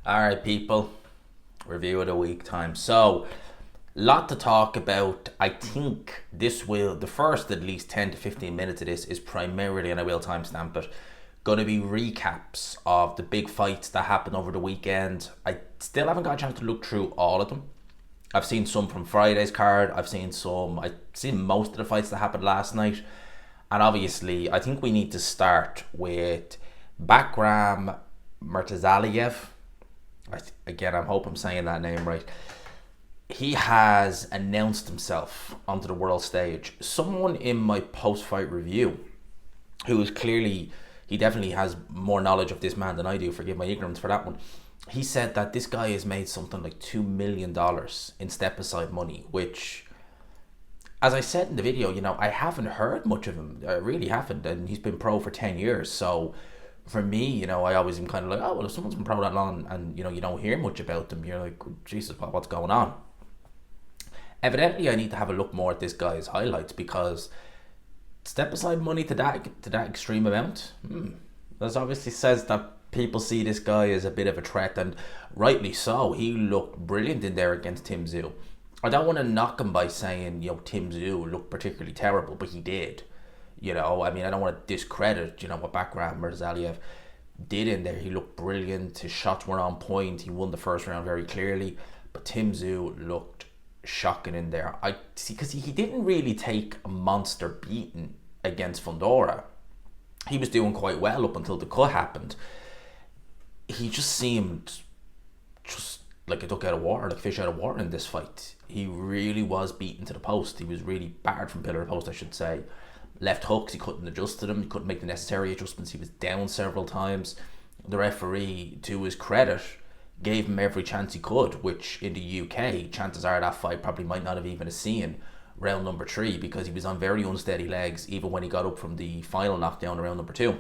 Alright, people. Review of the week time. So, lot to talk about. I think the first at least 10 to 15 minutes of this is primarily, and I will timestamp it, going to be recaps of the big fights that happened over the weekend. I still haven't got a chance to look through all of them. I've seen some from Friday's card. I've seen most of the fights that happened last night. And obviously, I think we need to start with Bakram Murtazaliev. Again, I hope I'm saying that name right. He has announced himself onto the world stage. Someone in my post-fight review, who is clearly, he definitely has more knowledge of this man than I do, forgive my ignorance for that one. He said that this guy has made something like $2 million in step-aside money, which, as I said in the video, I haven't heard much of him. I really haven't, and he's been pro for 10 years, so for me, I always am kind of like, oh, well, if someone's been pro that long and, you don't hear much about them, you're like, Jesus, what's going on? Evidently, I need to have a look more at this guy's highlights because step aside money to that extreme amount, that obviously says that people see this guy as a bit of a threat, and rightly so. He looked brilliant in there against Tszyu. I don't want to knock him by saying, Tszyu looked particularly terrible, but he did. I don't want to discredit, what Bakram Murtazaliev did in there. He looked brilliant. His shots were on point. He won the first round very clearly. But Tszyu looked shocking in there. I see, because he didn't really take a monster beating against Fundora. He was doing quite well up until the cut happened. He just seemed just like a duck out of water, like a fish out of water in this fight. He really was beaten to the post. He was really battered from pillar to post, I should say. Left hooks, he couldn't adjust to them. He couldn't make the necessary adjustments. He was down several times. The referee, to his credit, gave him every chance he could, which in the UK, chances are that fight probably might not have even seen round number 3 because he was on very unsteady legs even when he got up from the final knockdown in round number 2.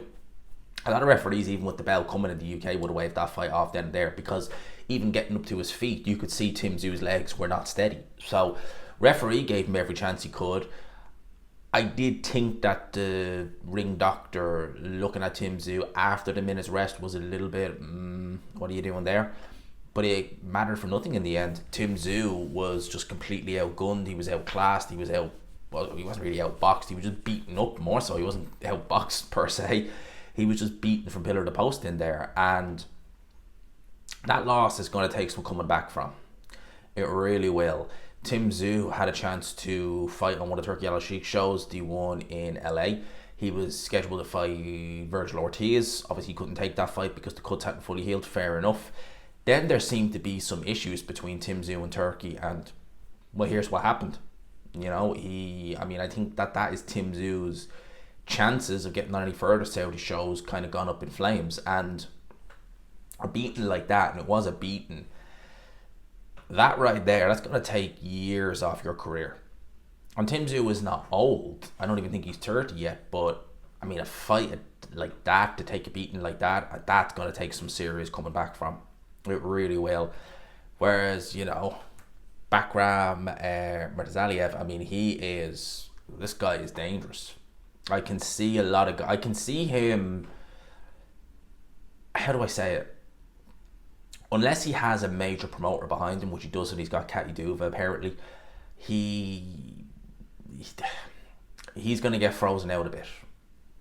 A lot of referees, even with the bell coming in the UK, would have waved that fight off then and there because even getting up to his feet, you could see Tszyu's legs were not steady. So, referee gave him every chance he could. I did think that the ring doctor looking at Tszyu after the minute's rest was a little bit, what are you doing there? But it mattered for nothing in the end. Tszyu was just completely outgunned. He was outclassed. He wasn't really outboxed. He was just beaten up more so. He wasn't outboxed per se. He was just beaten from pillar to post in there. And that loss is going to take some coming back from. It really will. Tszyu had a chance to fight on one of Turkey Al Sheikh shows, the one in LA. He was scheduled to fight Virgil Ortiz. Obviously, he couldn't take that fight because the cuts hadn't fully healed. Fair enough. Then there seemed to be some issues between Tszyu and Turkey, and well, here's what happened. I think that is Tszyu's chances of getting on any further Saudi shows kind of gone up in flames. And a beating like that, and it was a beating, that right there, that's going to take years off your career. And Tszyu is not old. I don't even think he's 30 yet. But, a fight like that, to take a beating like that, that's going to take some serious coming back from. It really will. Whereas, Bakram Murtazaliev, this guy is dangerous. I can see I can see him, how do I say it? Unless he has a major promoter behind him, which he doesn't, he's got Katy Duva apparently, he's going to get frozen out a bit.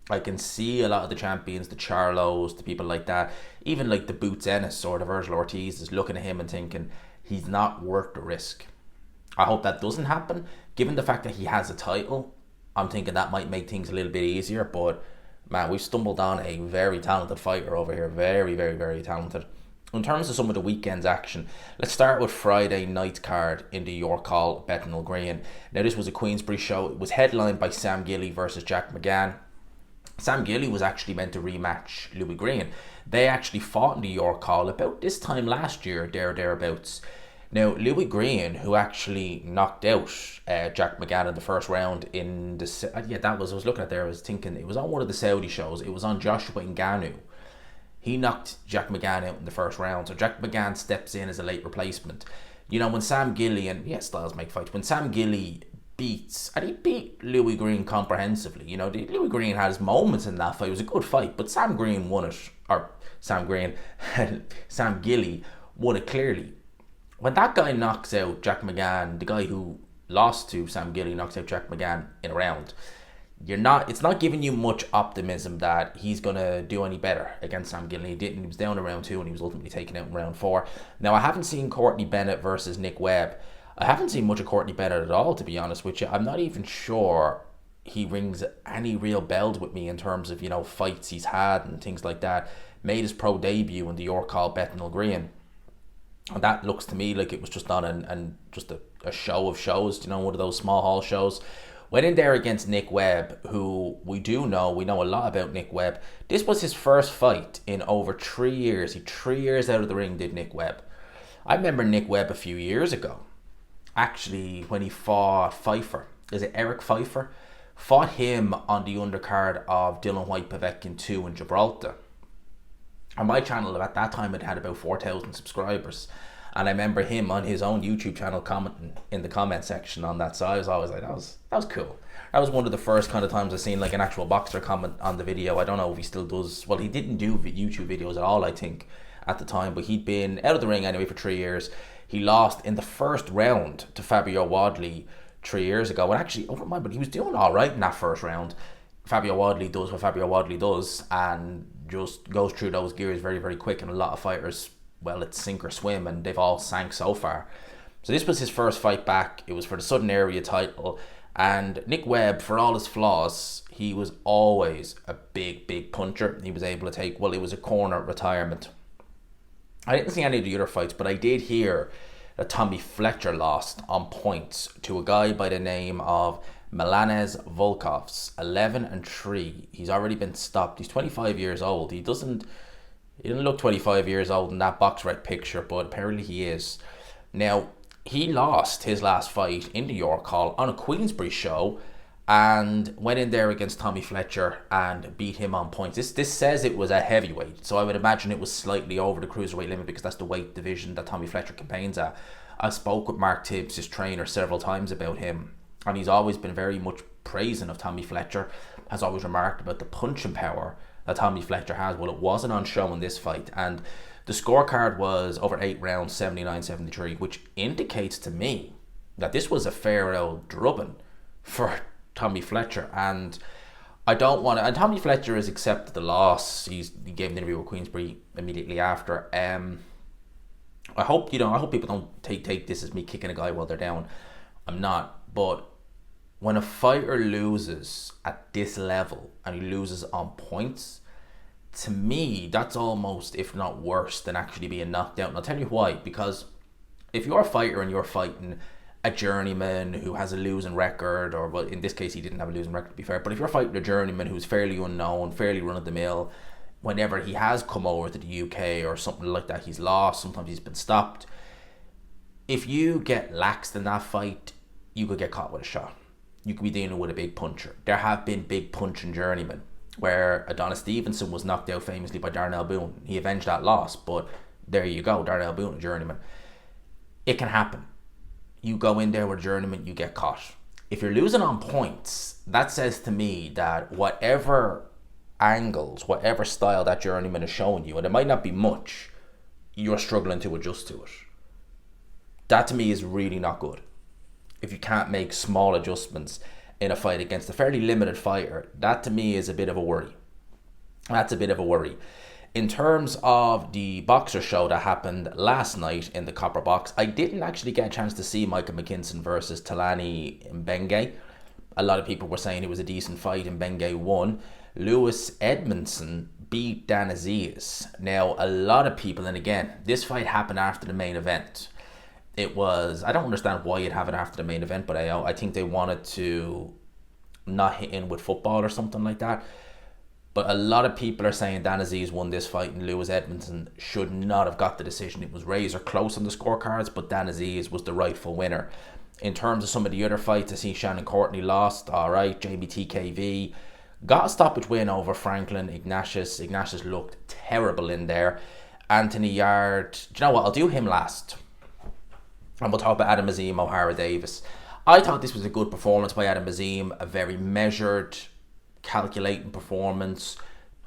I can see a lot of the champions, the Charlos, the people like that, even like the Boots Ennis or the Virgil Ortiz is looking at him and thinking he's not worth the risk. I hope that doesn't happen. Given the fact that he has a title, I'm thinking that might make things a little bit easier, but man, we've stumbled on a very talented fighter over here. Very, very, very talented. In terms of some of the weekend's action, let's start with Friday night's card in the York Hall, Bethnal Green. Now, this was a Queensbury show. It was headlined by Sam Gilly versus Jack McGann. Sam Gilly was actually meant to rematch Louis Green. They actually fought in the York Hall about this time last year, thereabouts. Now, Louis Green, who actually knocked out Jack McGann in the first round in the... I was looking at there, I was thinking, it was on one of the Saudi shows. It was on Joshua Ngannou. He knocked Jack McGann out in the first round. So Jack McGann steps in as a late replacement. When Sam Gilly, and styles make fights. When Sam Gilly and he beat Louis Green comprehensively. You know, Louis Green had his moments in that fight. It was a good fight, but Sam Green won it, or Sam Green, Sam Gilly won it clearly. When that guy knocks out Jack McGann, the guy who lost to Sam Gilly knocks out Jack McGann in a round, it's not giving you much optimism that he's going to do any better against Sam Gilly. He didn't. He was down in round 2 and he was ultimately taken out in round 4. Now, I haven't seen Courtney Bennett versus Nick Webb. I haven't seen much of Courtney Bennett at all, to be honest with you. I'm not even sure he rings any real bells with me in terms of, you know, fights he's had and things like that. Made his pro debut in the York Hall Bethnal Green. And that looks to me like it was just on and just a show of shows, you know, one of those small hall shows. Went in there against Nick Webb, who we know a lot about Nick Webb. This was his first fight in over 3 years. He 3 years out of the ring did Nick Webb. I remember Nick Webb a few years ago, actually, when he fought Pfeiffer. Is it Eric Pfeiffer? Fought him on the undercard of Dylan White Povetkin 2 in Gibraltar. On my channel at that time, it had about 4,000 subscribers. And I remember him on his own YouTube channel commenting in the comment section on that. So I was always like, that was cool. That was one of the first kind of times I've seen like an actual boxer comment on the video. I don't know if he still does. Well, he didn't do YouTube videos at all, I think, at the time. But he'd been out of the ring anyway for 3 years. He lost in the first round to Fabio Wadley 3 years ago. And actually, over my, but he was doing all right in that first round. Fabio Wadley does what Fabio Wadley does and just goes through those gears very, very quick. And a lot of fighters, well, it's sink or swim, and they've all sank so far. So this was his first fight back. It was for the Southern Area title. And Nick Webb, for all his flaws, he was always a big, big puncher. He was able to take, well, it was a corner retirement. I didn't see any of the other fights, but I did hear that Tommy Fletcher lost on points to a guy by the name of Milanes Volkovs, 11-3. He's already been stopped. He's 25 years old. He didn't look 25 years old in that box rec picture, but apparently he is. Now, he lost his last fight in the York Hall on a Queensbury show and went in there against Tommy Fletcher and beat him on points. This says it was a heavyweight, so I would imagine it was slightly over the cruiserweight limit because that's the weight division that Tommy Fletcher campaigns at. I spoke with Mark Tibbs, his trainer, several times about him, and he's always been very much praising of Tommy Fletcher, has always remarked about the punching power that Tommy Fletcher has. Well, it wasn't on show in this fight, and the scorecard was over 8 rounds, 79-73, which indicates to me that this was a fair old drubbing for Tommy Fletcher. And I don't want to, and Tommy Fletcher has accepted the loss. He gave an interview with Queensbury immediately after. I hope people don't take this as me kicking a guy while they're down. I'm not, but when a fighter loses at this level and he loses on points, to me, that's almost, if not worse, than actually being knocked out. And I'll tell you why. Because if you're a fighter and you're fighting a journeyman who has a losing record, or, well, in this case, he didn't have a losing record, to be fair, but if you're fighting a journeyman who's fairly unknown, fairly run-of-the-mill, whenever he has come over to the UK or something like that, he's lost, sometimes he's been stopped. If you get laxed in that fight, you could get caught with a shot. You could be dealing with a big puncher. There have been big punching journeymen where Adonis Stevenson was knocked out famously by Darnell Boone. He avenged that loss, but there you go, Darnell Boone, a journeyman. It can happen. You go in there with a journeyman, you get caught. If you're losing on points, that says to me that whatever angles, whatever style that journeyman is showing you, and it might not be much, you're struggling to adjust to it. That to me is really not good. If you can't make small adjustments in a fight against a fairly limited fighter, that to me is a bit of a worry. That's a bit of a worry. In terms of the boxer show that happened last night in the Copper Box, I didn't actually get a chance to see Michael McKinson versus Talani Mbenge. A lot of people were saying it was a decent fight and Mbenge won. Lewis Edmondson beat Dan Aziz. Now, a lot of people, and again, this fight happened after the main event. It was, I don't understand why you'd have it after the main event, but I think they wanted to not hit in with football or something like that. But a lot of people are saying Dan Aziz won this fight and Lewis Edmondson should not have got the decision. It was razor close on the scorecards, but Dan Aziz was the rightful winner. In terms of some of the other fights, I see Shannon Courtney lost, alright. Jamie TKV got a stoppage win over Franklin Ignatius. Ignatius looked terrible in there. Anthony Yarde, do you know what, I'll do him last. And we'll talk about Adam Azim, Ohara Davis. I thought this was a good performance by Adam Azim, a very measured, calculating performance.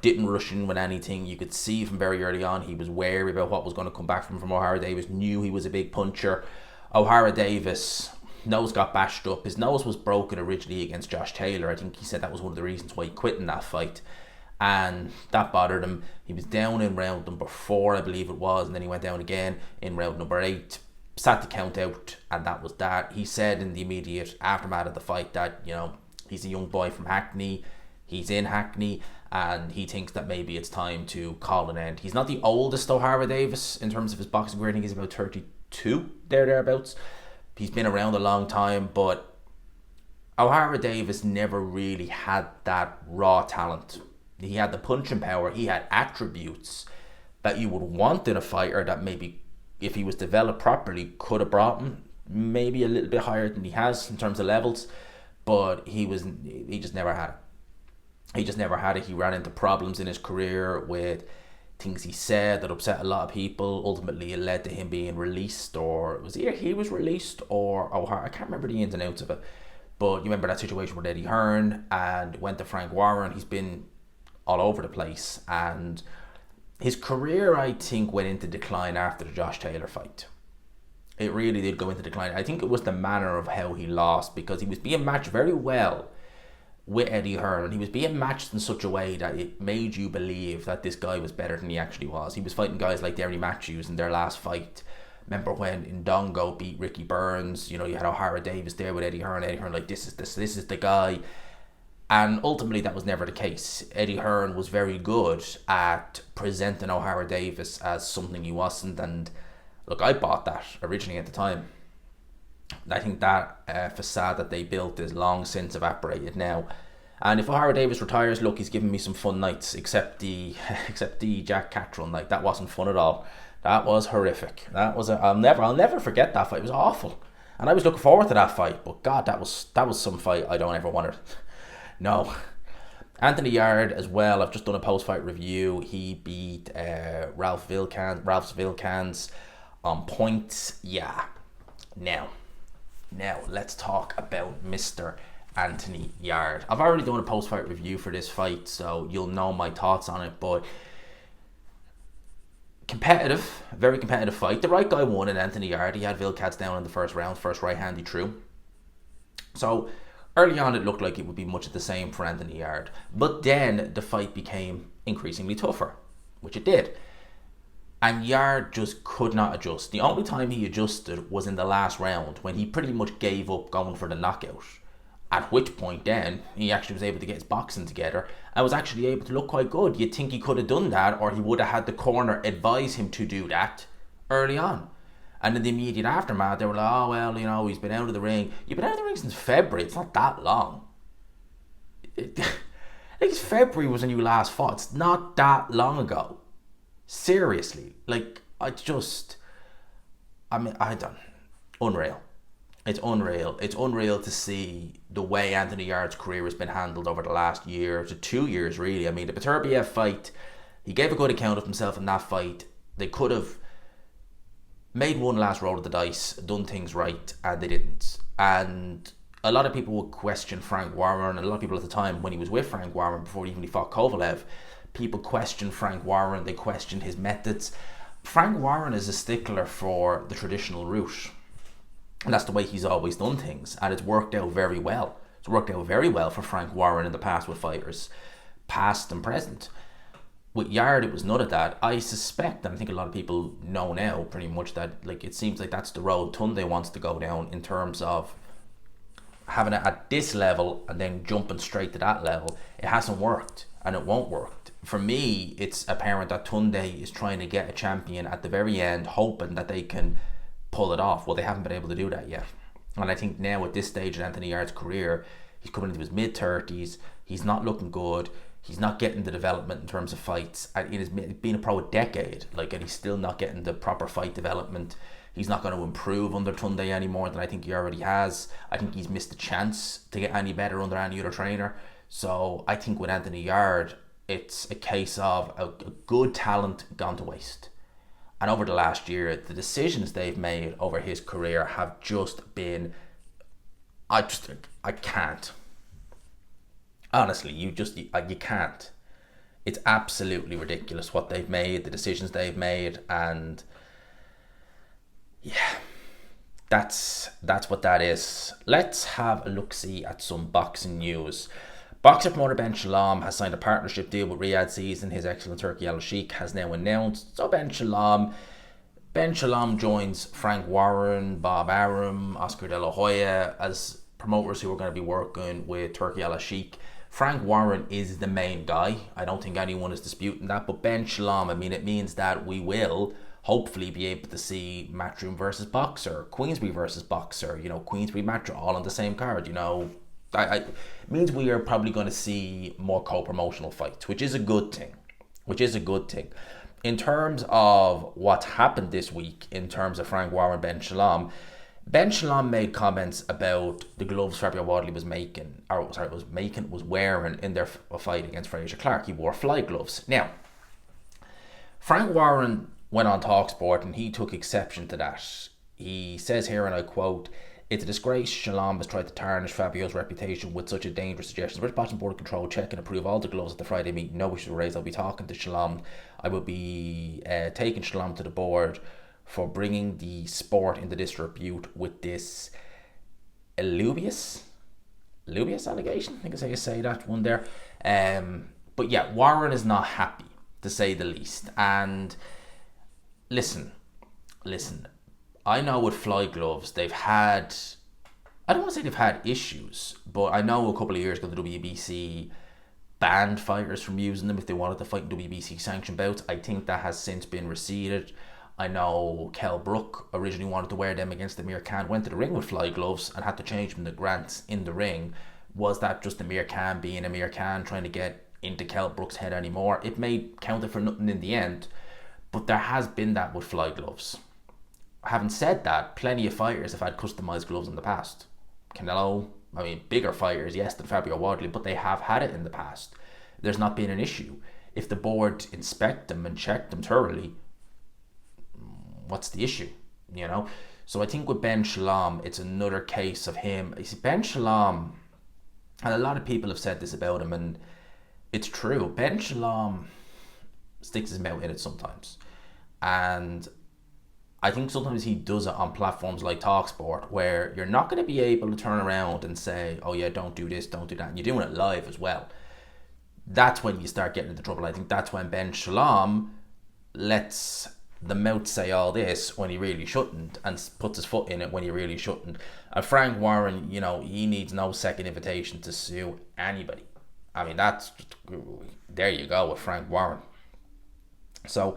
Didn't rush in with anything. You could see from very early on he was wary about what was going to come back from Ohara Davis. Knew he was a big puncher. Ohara Davis, nose got bashed up. His nose was broken originally against Josh Taylor. I think he said that was one of the reasons why he quit in that fight. And that bothered him. He was down in round number 4, I believe it was, and then he went down again in round number 8. Sat the count out, and that was that. He said in the immediate aftermath of the fight that, he's a young boy from Hackney. He's in Hackney, and he thinks that maybe it's time to call an end. He's not the oldest Ohara Davis in terms of his boxing career. I think he's about 32, thereabouts. He's been around a long time, but Ohara Davis never really had that raw talent. He had the punching power. He had attributes that you would want in a fighter that maybe, if he was developed properly, could have brought him maybe a little bit higher than he has in terms of levels. But he just never had it. He just never had it. He ran into problems in his career with things he said that upset a lot of people. Ultimately, it led to him being released, or it was either he was released or O'Hara. I can't remember the ins and outs of it. But you remember that situation with Eddie Hearn, and went to Frank Warren. He's been all over the place, and his career, I think, went into decline after the Josh Taylor fight. It really did go into decline. I think it was the manner of how he lost, because he was being matched very well with Eddie Hearn, and he was being matched in such a way that it made you believe that this guy was better than he actually was. He was fighting guys like Derry Matthews in their last fight. Remember when Ndongo beat Ricky Burns? You had Ohara Davis there with Eddie Hearn. Eddie Hearn like, this is the guy. And ultimately that was never the case. Eddie Hearn was very good at presenting Ohara Davis as something he wasn't, and look, I bought that originally at the time. I think that facade that they built is long since evaporated now. And if Ohara Davis retires, look, he's given me some fun nights, except the Jack Cattrall night. That wasn't fun at all. That was horrific. I'll never forget that fight. It was awful, and I was looking forward to that fight. But God, that was some fight I don't ever want it. No. Anthony Yarde as well. I've just done a post-fight review. He beat Ralph Vilkans on points. Yeah. Now, let's talk about Mr. Anthony Yarde. I've already done a post-fight review for this fight, so you'll know my thoughts on it. But competitive, very competitive fight. The right guy won in Anthony Yarde. He had Vilkans down in the first round, first right hand he threw. So early on, it looked like it would be much of the same for Anthony Yarde. But then the fight became increasingly tougher, which it did. And Yarde just could not adjust. The only time he adjusted was in the last round, when he pretty much gave up going for the knockout. At which point then, he actually was able to get his boxing together and was actually able to look quite good. You'd think he could have done that, or he would have had the corner advise him to do that early on. And in the immediate aftermath, they were like, oh, well, he's been out of the ring. You've been out of the ring since February. It's not that long. I think February was when you last fought. It's not that long ago. Seriously. Unreal. It's unreal. It's unreal to see the way Anthony Yarde's career has been handled over the last year to 2 years, really. I mean, the Beterbiev fight, he gave a good account of himself in that fight. They could have made one last roll of the dice, done things right, and they didn't. And a lot of people would question Frank Warren, and a lot of people at the time, when he was with Frank Warren, before even he fought Kovalev, people questioned Frank Warren, they questioned his methods. Frank Warren is a stickler for the traditional route, and that's the way he's always done things, and it's worked out very well. It's worked out very well for Frank Warren in the past with fighters, past and present. With Yarde, it was none of that. I suspect, and I think a lot of people know now pretty much, that it seems like that's the road Tunde wants to go down, in terms of having it at this level and then jumping straight to that level. It hasn't worked, and it won't work. For me, it's apparent that Tunde is trying to get a champion at the very end, hoping that they can pull it off. Well, they haven't been able to do that yet. And I think now at this stage in Anthony Yarde's career, he's coming into his mid-30s, he's not looking good, he's not getting the development in terms of fights, and he's been a pro a decade, and he's still not getting the proper fight development. He's not going to improve under Tunde any more than I think he already has. I think he's missed a chance to get any better under any other trainer. So I think with Anthony Yarde, it's a case of a good talent gone to waste. And over the last year, the decisions they've made over his career have just been I can't. Honestly, you can't. It's absolutely ridiculous what they've made, the decisions they've made, and yeah, that's what that is. Let's have a look-see at some boxing news. Boxer promoter Ben Shalom has signed a partnership deal with Riyadh Season. His excellent Turkey Al Sheikh has now announced. So Ben Shalom joins Frank Warren, Bob Arum, Oscar De La Hoya as promoters who are going to be working with Turkey Al Sheikh. Frank Warren is the main guy. I don't think anyone is disputing that. But Ben Shalom, I mean, it means that we will hopefully be able to see Matchroom versus Boxer, Queensbury versus Boxer, Queensbury Matchroom all on the same card, it means we are probably going to see more co-promotional fights, which is a good thing. In terms of what happened this week, in terms of Frank Warren, Ben Shalom made comments about the gloves Fabio Wadley was wearing in their fight against Fraser Clark. He wore fly gloves. Now, Frank Warren went on TalkSport and he took exception to that. He says here, and I quote, "It's a disgrace Shalom has tried to tarnish Fabio's reputation with such a dangerous suggestion. British Boxing Board of Control check and approve all the gloves at the Friday meeting. No issues raised. I'll be talking to Shalom. I will be taking Shalom to the board for bringing the sport into disrepute with this alluvious allegation." I think is how you say that one there. But yeah, Warren is not happy, to say the least. And listen, I know with fly gloves, I don't want to say they've had issues, but I know a couple of years ago the WBC banned fighters from using them if they wanted to fight in WBC sanctioned bouts. I think that has since been receded. I know Kell Brook originally wanted to wear them against Amir Khan, went to the ring with fly gloves and had to change them to grants in the ring. Was that just Amir Khan being Amir Khan, trying to get into Kell Brook's head anymore? It may count for nothing in the end, but there has been that with fly gloves. Having said that, plenty of fighters have had customized gloves in the past. Canelo, bigger fighters, yes, than Fabio Wadley, but they have had it in the past. There's not been an issue. If the board inspect them and check them thoroughly, what's the issue? So I think with Ben Shalom, it's another case of him. You see, Ben Shalom, and a lot of people have said this about him, and it's true. Ben Shalom sticks his mouth in it sometimes. And I think sometimes he does it on platforms like TalkSport, where you're not going to be able to turn around and say, oh yeah, don't do this, don't do that. And you're doing it live as well. That's when you start getting into trouble. I think that's when Ben Shalom lets the mouth say all this when he really shouldn't, and puts his foot in it when he really shouldn't. And Frank Warren, he needs no second invitation to sue anybody. There you go with Frank Warren. So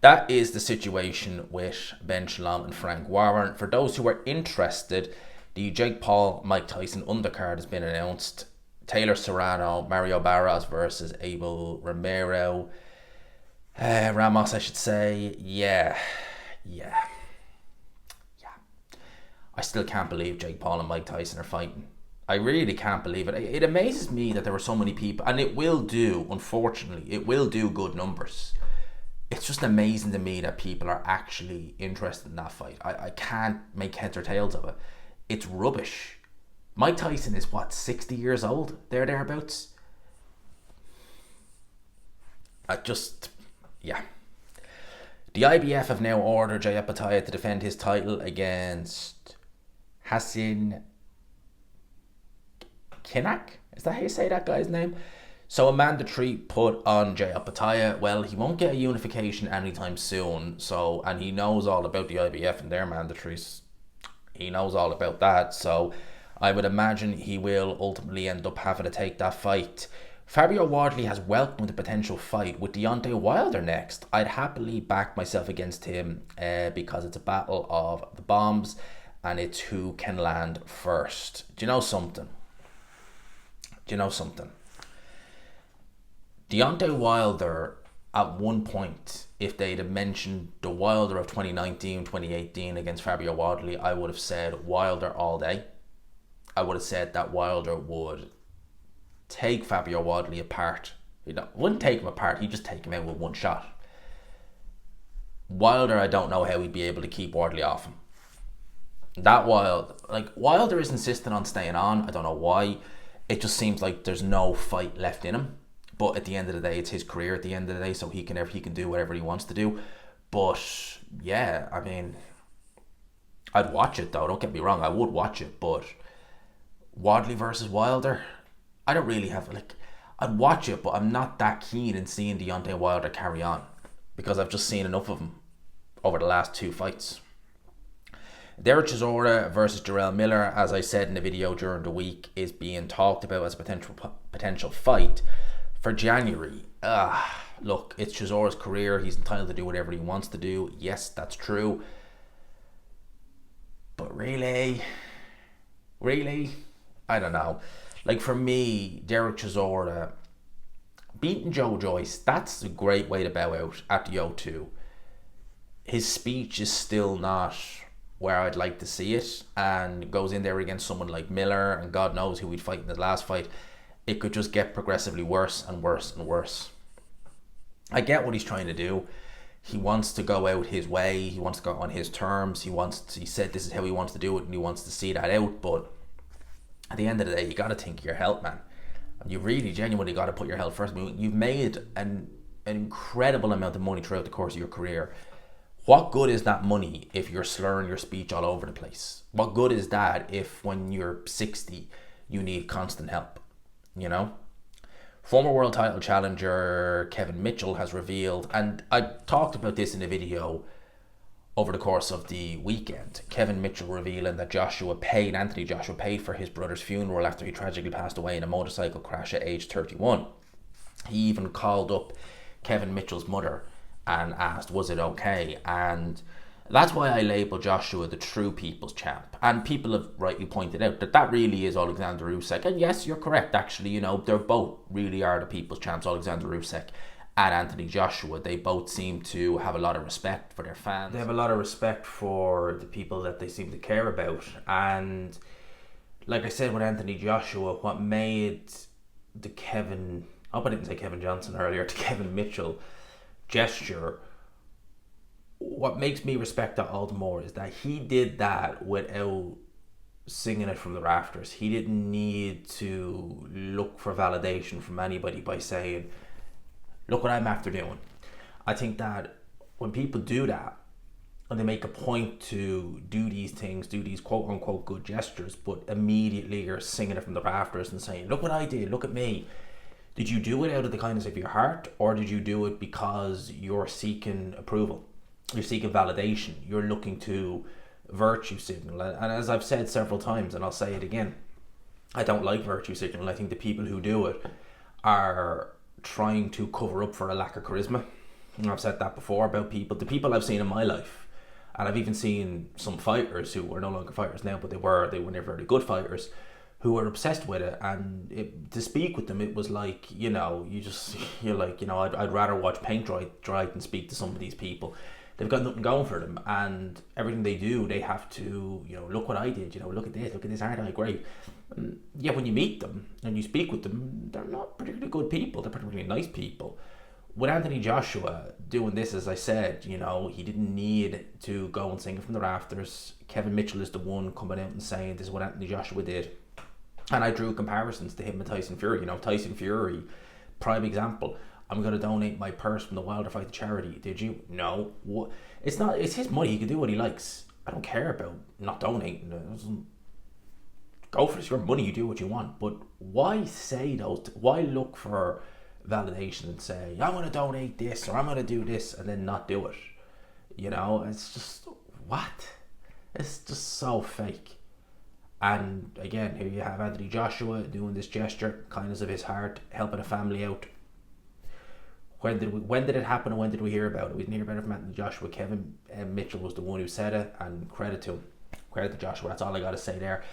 that is the situation with Ben Shalom and Frank Warren. For those who are interested, the Jake Paul Mike Tyson undercard has been announced. Taylor Serrano, Mario Barras versus Abel Ramos, I should say. Yeah. I still can't believe Jake Paul and Mike Tyson are fighting. I really can't believe it. It amazes me that there were so many people, and it will do good numbers. It's just amazing to me that people are actually interested in that fight. I can't make heads or tails of it. It's rubbish. Mike Tyson is 60 years old? Thereabouts? Yeah. The IBF have now ordered Jay Apataya to defend his title against Hassan Kinnock? Is that how you say that guy's name? So a mandatory put on Jay Apataya. Well, he won't get a unification anytime soon. And he knows all about the IBF and their mandatories. He knows all about that. So I would imagine he will ultimately end up having to take that fight. Fabio Wadley has welcomed a potential fight with Deontay Wilder next. I'd happily back myself against him because it's a battle of the bombs and it's who can land first. Do you know something? Deontay Wilder, at one point, if they'd have mentioned the Wilder of 2019, 2018 against Fabio Wadley, I would have said Wilder all day. I would have said that Wilder would take Fabio Wadley apart. He wouldn't take him apart, he'd just take him out with one shot. Wilder, I don't know how he'd be able to keep Wadley off him. That Wilder is insistent on staying on. I don't know why. It just seems like there's no fight left in him. But at the end of the day, it's his career at the end of the day, so he can do whatever he wants to do. But yeah, I mean, I'd watch it though. Don't get me wrong, I would watch it. But Wadley versus Wilder, I don't really have I'd watch it, but I'm not that keen in seeing Deontay Wilder carry on because I've just seen enough of him over the last 2 fights. Derek Chisora versus Jarrell Miller, as I said in the video during the week, is being talked about as a potential fight for January. Look, it's Chisora's career. He's entitled to do whatever he wants to do. Yes, that's true. But really, I don't know. Like for me, Derek Chisora beating Joe Joyce, that's a great way to bow out at the O2. His speech is still not where I'd like to see it, and goes in there against someone like Miller, and God knows who he'd fight in the last fight. It could just get progressively worse and worse and worse. I get what he's trying to do. He wants to go out his way. He wants to go on his terms. He said this is how he wants to do it, and he wants to see that out. But at the end of the day, you got to think of your health, man. And you really genuinely got to put your health first. I mean, you've made an incredible amount of money throughout the course of your career. What good is that money if you're slurring your speech all over the place? What good is that if when you're 60, you need constant help? You know? Former world title challenger Kevin Mitchell has revealed, and I talked about this in a video over the course of the weekend, Kevin Mitchell revealing that Anthony Joshua paid for his brother's funeral after he tragically passed away in a motorcycle crash at age 31. He even called up Kevin Mitchell's mother and asked, was it okay? And that's why I label Joshua the true people's champ. And people have rightly pointed out that really is Alexander Usyk. And yes, you're correct, actually. You know, they're both really are the people's champs, Alexander Usyk and Anthony Joshua. They both seem to have a lot of respect for their fans. They have a lot of respect for the people that they seem to care about. And like I said with Anthony Joshua, what made the Kevin Johnson earlier, to Kevin Mitchell gesture, what makes me respect that all the more is that he did that without singing it from the rafters. He didn't need to look for validation from anybody by saying, look what I'm after doing. I think that when people do that, and they make a point to do these things, do these quote unquote good gestures, but immediately you're singing it from the rafters and saying, look what I did, look at me. Did you do it out of the kindness of your heart, or did you do it because you're seeking approval? You're seeking validation. You're looking to virtue signal. And as I've said several times, and I'll say it again, I don't like virtue signal. I think the people who do it are trying to cover up for a lack of charisma. And I've said that before about the people I've seen in my life. And I've even seen some fighters who are no longer fighters now, but they were never very good fighters, who were obsessed with it. And to speak with them, it was like, you know, you're like, you know, I'd rather watch paint dry than speak to some of these people. They've got nothing going for them, and everything they do, they have to, you know, look what I did, you know, look at this, aren't I great? And yeah, when you meet them and you speak with them, they're not particularly good people, they're particularly nice people. With Anthony Joshua doing this, as I said, you know, he didn't need to go and sing it from the rafters. Kevin Mitchell is the one coming out and saying this is what Anthony Joshua did. And I drew comparisons to him and Tyson Fury. You know, Tyson Fury, prime example. I'm going to donate my purse from the Wilder fight to charity. Did you? No. What? It's his money. He can do what he likes. I don't care about not donating. Go for it. It's your money. You do what you want. But why say those? Why look for validation and say, I'm going to donate this or I'm going to do this, and then not do it? You know, it's just, what? It's just so fake. And again, here you have Anthony Joshua doing this gesture, kindness of his heart, helping a family out. When did it happen, and when did we hear about it? We didn't hear about it from Anthony Joshua. Kevin Mitchell was the one who said it, and credit to him. Credit to Joshua. That's all I got to say there.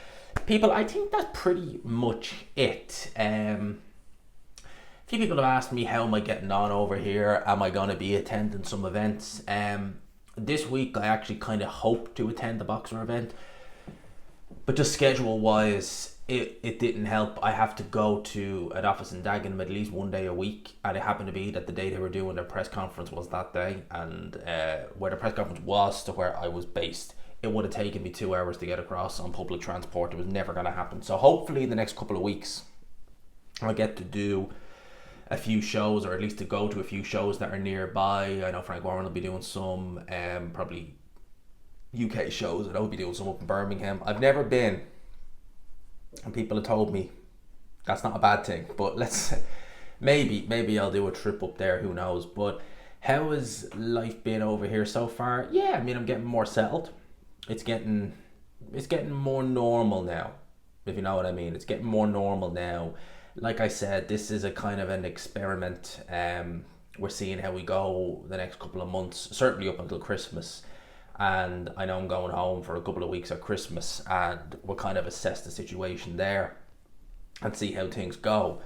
People, I think that's pretty much it. A few people have asked me, how am I getting on over here? Am I going to be attending some events? This week, I actually kind of hope to attend the Boxer event. But just schedule-wise, it didn't help. I have to go to an office in Dagenham at least one day a week, and it happened to be that the day they were doing their press conference was that day, and where the press conference was to where I was based it would have taken me 2 hours to get across on public transport. It was never going to happen. So hopefully in the next couple of weeks, I'll get to do a few shows, or at least to go to a few shows that are nearby. I know Frank Warren will be doing some, probably UK shows. I know he'll be doing some up in Birmingham. I've never been, and people have told me that's not a bad thing, but maybe I'll do a trip up there, who knows. But how has life been over here so far? Yeah, I mean, I'm getting more settled. It's getting more normal now, if you know what I mean. It's getting more normal now. Like I said, this is a kind of an experiment. We're seeing how we go the next couple of months, certainly up until Christmas. And I know I'm going home for a couple of weeks at Christmas, and we'll kind of assess the situation there and see how things go.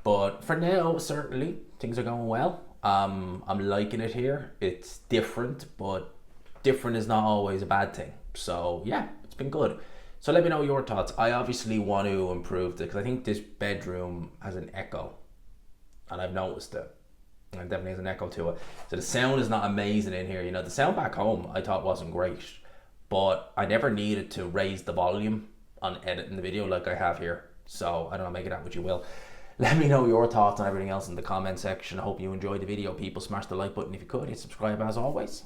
But for now, certainly things are going well. I'm liking it here. It's different, but different is not always a bad thing. So yeah, it's been good. So let me know your thoughts. I obviously want to improve it, because I think this bedroom has an echo, and I've noticed it. And it definitely has an echo to it. So the sound is not amazing in here. You know, the sound back home I thought wasn't great, but I never needed to raise the volume on editing the video like I have here. So I don't know, make it out what you will. Let me know your thoughts on everything else in the comment section. I hope you enjoyed the video, people. Smash the like button if you could. Hit subscribe as always.